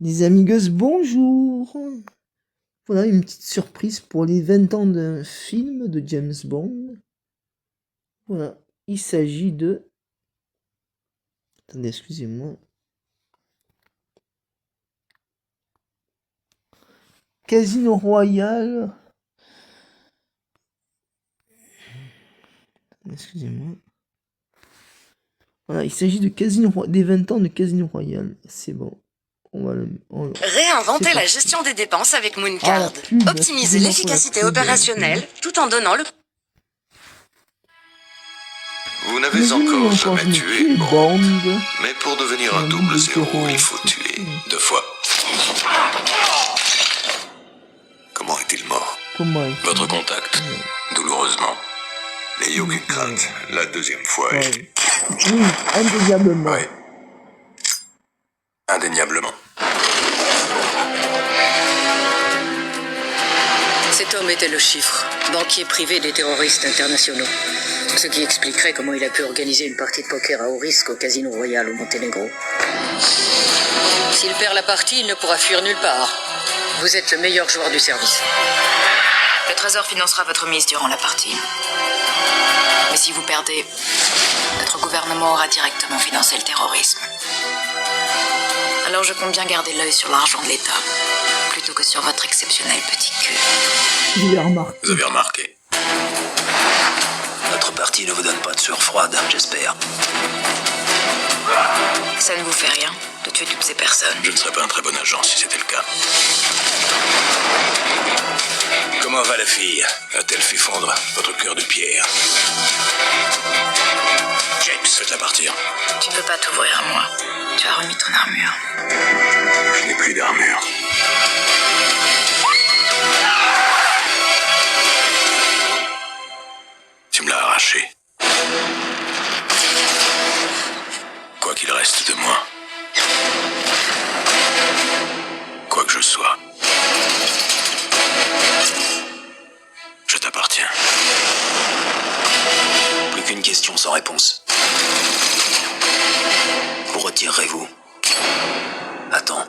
Les amigues, bonjour. Voilà une petite surprise pour les 20 ans d'un film de James Bond. Voilà, il s'agit de... Attendez, excusez-moi. Casino Royale. Excusez-moi. Voilà, il s'agit de des 20 ans de Casino Royale. C'est bon. Réinventer la gestion des dépenses avec Mooncard. Optimiser l'efficacité opérationnelle tout en donnant le... Vous n'avez encore jamais tué Bond, mais pour devenir un double zéro, il faut tuer 2 fois. Comment est-il mort? Votre contact, douloureusement. N'ayez aucune crainte, la deuxième fois est... Oui, indéniablement. Oui. Indéniablement. Cet homme était le chiffre, banquier privé des terroristes internationaux. Ce qui expliquerait comment il a pu organiser une partie de poker à haut risque au Casino Royal au Monténégro. S'il perd la partie, il ne pourra fuir nulle part. Vous êtes le meilleur joueur du service. Le Trésor financera votre mise durant la partie. Mais si vous perdez, notre gouvernement aura directement financé le terrorisme. Alors je compte bien garder l'œil sur l'argent de l'État, plutôt que sur votre exceptionnel petit cul. Vous avez remarqué. Notre partie ne vous donne pas de sueur froide, j'espère. Ça ne vous fait rien de tuer toutes ces personnes? Je ne serais pas un très bon agent si c'était le cas. Comment va la fille? A-t-elle fait fondre votre cœur de pierre? James, faites-la partir. Tu ne peux pas t'ouvrir à moi. Tu as remis ton armure. Je n'ai plus d'armure. Tu me l'as arraché. Quoi qu'il reste de moi. Quoi que je sois. Je t'appartiens. Plus qu'une question sans réponse. Vous retirerez-vous? Attends.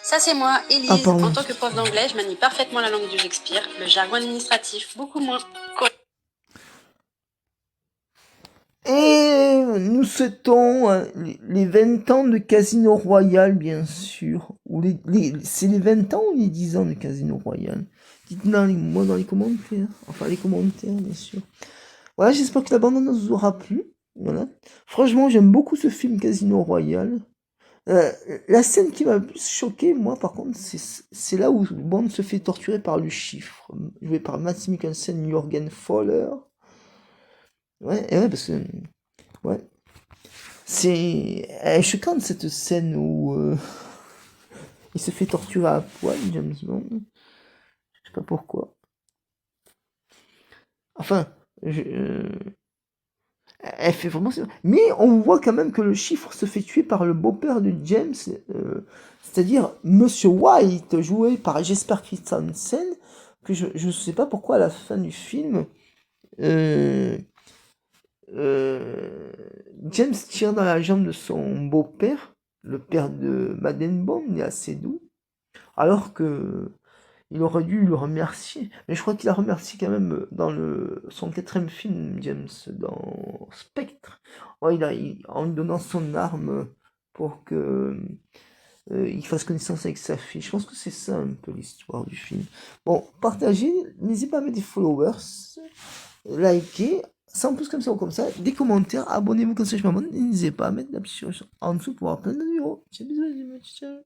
Ça c'est moi, Élise. En tant que prof d'anglais, je manie parfaitement la langue du Shakespeare, le jargon administratif, beaucoup moins. Et nous souhaitons les 20 ans de Casino Royale, bien sûr. Ou c'est les 20 ans ou les 10 ans de Casino Royale? Dites-moi dans les commentaires. Enfin, les commentaires, bien sûr. Voilà, j'espère que la bande ne vous aura plu. Voilà. Franchement, j'aime beaucoup ce film Casino Royale. La scène qui m'a le plus choqué, moi, par contre, c'est là où Bond se fait torturer par le chiffre, joué par Mads Mikkelsen, Jürgen Voller. Ouais, parce que... Ouais. Elle est choquante, cette scène où... il se fait torturer à poil, James Bond. Je sais pas pourquoi. Enfin, elle fait vraiment... Mais on voit quand même que le chiffre se fait tuer par le beau-père de James, c'est-à-dire Monsieur White, joué par Jesper Christensen, que je ne sais pas pourquoi à la fin du film, James tire dans la jambe de son beau-père, le père de Madeleine Bond, il est assez doux, alors que il aurait dû le remercier. Mais je crois qu'il a remercié quand même dans son 4e film, James, dans Spectre. Ouais, en lui donnant son arme pour que il fasse connaissance avec sa fille. Je pense que c'est ça un peu l'histoire du film. Bon, partagez, n'hésitez pas à mettre des followers, likez, sans plus comme ça ou comme ça, des commentaires, abonnez-vous comme ça je m'abonne, n'hésitez pas à mettre la petite chose en dessous pour avoir plein de vidéos. Ciao, bisous, ciao.